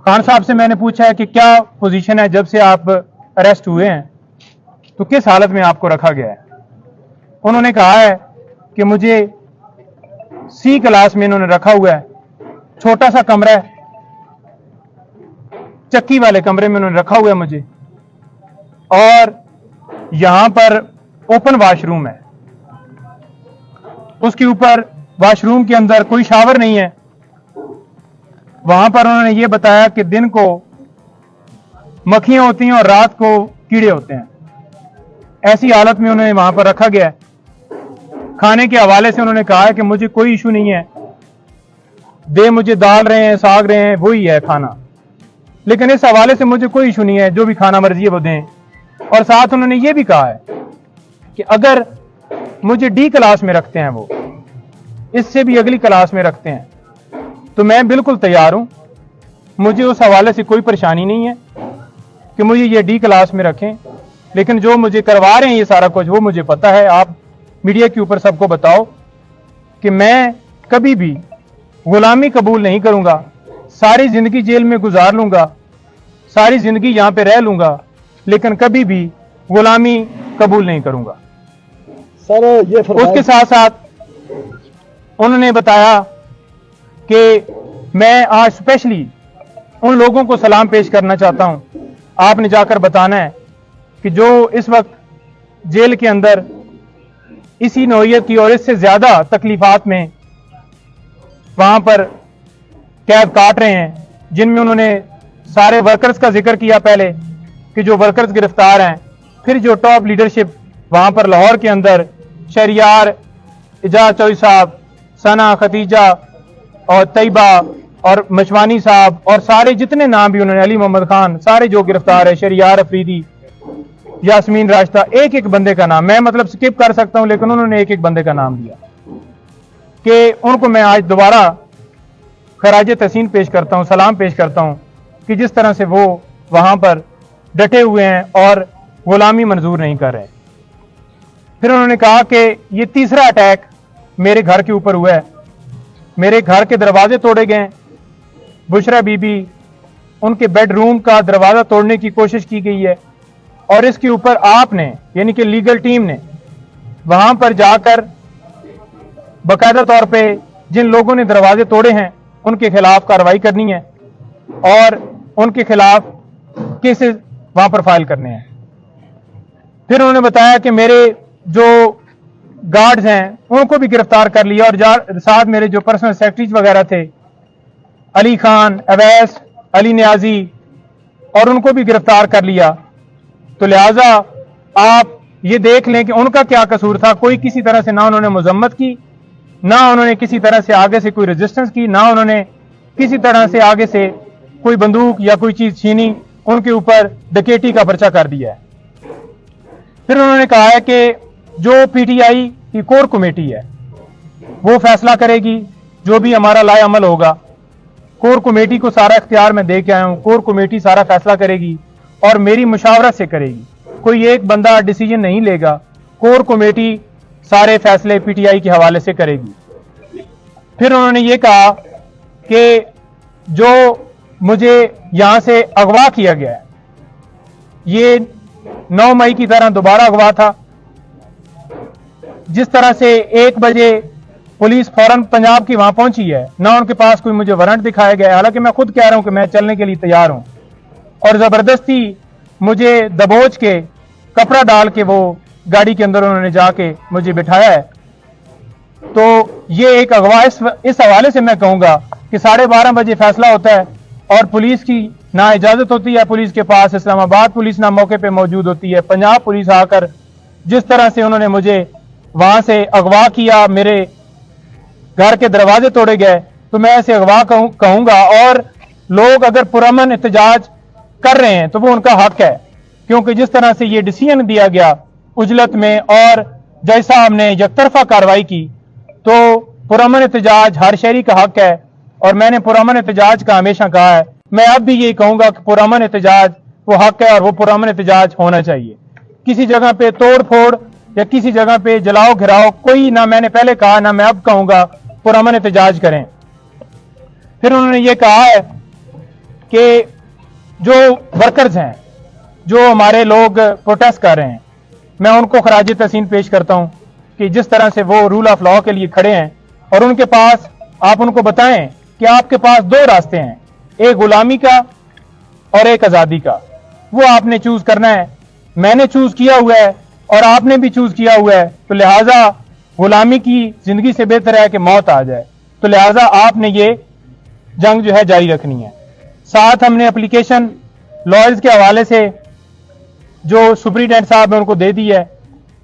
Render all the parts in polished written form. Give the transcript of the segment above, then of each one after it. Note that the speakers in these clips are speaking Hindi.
खान साहब से मैंने पूछा है कि क्या पोजीशन है जब से आप अरेस्ट हुए हैं, तो किस हालत में आपको रखा गया है। उन्होंने कहा है कि मुझे सी क्लास में इन्होंने रखा हुआ है, छोटा सा कमरा है, चक्की वाले कमरे में उन्होंने रखा हुआ है मुझे, और यहां पर ओपन वॉशरूम है, उसके ऊपर वॉशरूम के अंदर कोई शावर नहीं है। वहां पर उन्होंने ये बताया कि दिन को मक्खियां होती हैं और रात को कीड़े होते हैं। ऐसी हालत में उन्हें वहां पर रखा गया है। खाने के हवाले से उन्होंने कहा है कि मुझे कोई इशू नहीं है, दे मुझे दाल रहे हैं, साग रहे हैं, वही है खाना, लेकिन इस हवाले से मुझे कोई इशू नहीं है, जो भी खाना मर्जी है वो दें। और साथ उन्होंने ये भी कहा है कि अगर मुझे डी क्लास में रखते हैं, वो इससे भी अगली क्लास में रखते हैं, तो मैं बिल्कुल तैयार हूं, मुझे उस हवाले से कोई परेशानी नहीं है कि मुझे ये डी क्लास में रखें। लेकिन जो मुझे करवा रहे हैं ये सारा कुछ, वो मुझे पता है। आप मीडिया के ऊपर सबको बताओ कि मैं कभी भी गुलामी कबूल नहीं करूंगा, सारी जिंदगी जेल में गुजार लूंगा, सारी जिंदगी यहां पे रह लूंगा, लेकिन कभी भी गुलामी कबूल नहीं करूंगा। सर ये उसके साथ साथ उन्होंने बताया कि मैं आज स्पेशली उन लोगों को सलाम पेश करना चाहता हूं, आपने जाकर बताना है कि जो इस वक्त जेल के अंदर इसी नौइयत की और इससे ज्यादा तकलीफात में वहां पर कैद काट रहे हैं, जिनमें उन्होंने सारे वर्कर्स का जिक्र किया पहले कि जो वर्कर्स गिरफ्तार हैं, फिर जो टॉप लीडरशिप वहां पर लाहौर के अंदर शहरियार, इजाज चौधरी साहब, सना, खतीजा और तैयबा और मशवानी साहब और सारे जितने नाम भी उन्होंने, अली मोहम्मद खान, सारे जो गिरफ्तार है, शहरियार अफरीदी, यास्मीन राशदा, एक एक बंदे का नाम मैं मतलब स्किप कर सकता हूं, लेकिन उन्होंने एक एक बंदे का नाम दिया कि उनको मैं आज दोबारा खराज तहसीन पेश करता हूं, सलाम पेश करता हूं कि जिस तरह से वो वहां पर डटे हुए हैं और गुलामी मंजूर नहीं कर रहे। फिर उन्होंने कहा कि ये तीसरा अटैक मेरे घर के ऊपर हुआ है, मेरे घर के दरवाजे तोड़े गए, बुशरा बीबी, उनके बेडरूम का दरवाजा तोड़ने की कोशिश की गई है, और इसके ऊपर आपने यानी कि लीगल टीम ने वहां पर जाकर बाकायदा तौर पे जिन लोगों ने दरवाजे तोड़े हैं उनके खिलाफ कार्रवाई करनी है और उनके खिलाफ केसेस वहां पर फाइल करने हैं। फिर उन्होंने बताया कि मेरे जो गार्ड्स हैं उनको भी गिरफ्तार कर लिया, और साथ मेरे जो पर्सनल सेक्रेटरीज वगैरह थे, अली खान, अवैस, अली न्याजी, और उनको भी गिरफ्तार कर लिया। तो लिहाजा आप ये देख लें कि उनका क्या कसूर था। कोई किसी तरह से ना उन्होंने मजम्मत की, ना उन्होंने किसी तरह से आगे से कोई रेजिस्टेंस की, ना उन्होंने किसी तरह से आगे से कोई बंदूक या कोई चीज छीनी, उनके ऊपर डकैती का पर्चा कर दिया है। फिर उन्होंने कहा है कि जो पीटीआई की कोर कमेटी है वो फैसला करेगी, जो भी हमारा लाए अमल होगा, कोर कमेटी को सारा इख्तियार मैं दे के आया हूं, कोर कमेटी सारा फैसला करेगी और मेरी मुशावरत से करेगी, कोई एक बंदा डिसीजन नहीं लेगा, कोर कमेटी सारे फैसले पीटीआई के हवाले से करेगी। फिर उन्होंने ये कहा कि जो मुझे यहां से अगवा किया गया है, ये 9 मई की तरह दोबारा अगवा था। जिस तरह से 1 बजे पुलिस फौरन पंजाब की वहां पहुंची है, ना उनके पास कोई मुझे वारंट दिखाया गया है, हालांकि मैं खुद कह रहा हूं कि मैं चलने के लिए तैयार हूं, और जबरदस्ती मुझे दबोच के कपड़ा डाल के वो गाड़ी के अंदर उन्होंने जाके मुझे बिठाया है। तो ये एक अगवा, इस हवाले से मैं कहूंगा कि 12:30 बजे फैसला होता है और पुलिस की ना इजाजत होती है, पुलिस के पास इस्लामाबाद पुलिस ना मौके पे मौजूद होती है, पंजाब पुलिस आकर जिस तरह से उन्होंने मुझे वहां से अगवा किया, मेरे घर के दरवाजे तोड़े गए, तो मैं ऐसे अगवा कहूंगा। और लोग अगर पुरअमन एहतजाज कर रहे हैं तो वो उनका हक है, क्योंकि जिस तरह से ये डिसीजन दिया गया उजलत में और जज साहब ने यकतरफा कार्रवाई की, तो पुरअमन एहतजाज हर शहरी का हक है, और मैंने पुरअमन एहतजाज का हमेशा कहा है। मैं अब भी यही कहूंगा कि पुरअमन एहतजाज वो हक है और वो पुरअमन एहतजाज होना चाहिए। किसी जगह पे तोड़ फोड़ या किसी जगह पे जलाओ घिराओ कोई ना, मैंने पहले कहा ना मैं अब कहूंगा, पुरअमन एहतजाज करें। फिर उन्होंने ये कहा है कि जो वर्कर्स हैं, जो हमारे लोग प्रोटेस्ट कर रहे हैं, मैं उनको खराज तहसीन पेश करता हूं कि जिस तरह से वो रूल ऑफ लॉ के लिए खड़े हैं और उनके पास, आप उनको बताएं कि आपके पास दो रास्ते हैं, एक गुलामी का और एक आजादी का। वो आपने चूज करना है। मैंने चूज किया हुआ है और आपने भी चूज किया हुआ है, तो लिहाजा गुलामी की जिंदगी से बेहतर है कि मौत आ जाए। तो लिहाजा आपने ये जंग जो है जारी रखनी है। साथ हमने एप्लीकेशन लॉयर्स के हवाले से जो सुप्रीटेंडेंट साहब ने उनको दे दी है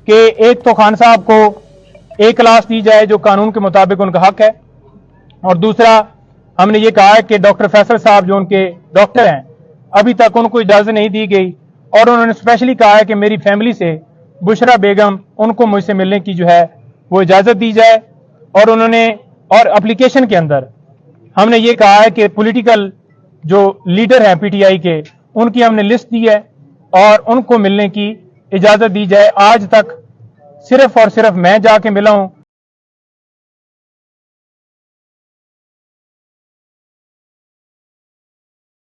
कि एक तो खान साहब को एक क्लास दी जाए जो कानून के मुताबिक उनका हक है, और दूसरा हमने ये कहा है कि डॉक्टर फैसल साहब जो उनके डॉक्टर हैं, अभी तक उनको इजाजत नहीं दी गई, और उन्होंने स्पेशली कहा है कि मेरी फैमिली से बुशरा बेगम, उनको मुझसे मिलने की जो है वो इजाजत दी जाए। और उन्होंने, और एप्लीकेशन के अंदर हमने ये कहा है कि पॉलिटिकल जो लीडर हैं पीटीआई के, उनकी हमने लिस्ट दी है और उनको मिलने की इजाजत दी जाए। आज तक सिर्फ और सिर्फ मैं जाके मिला हूं,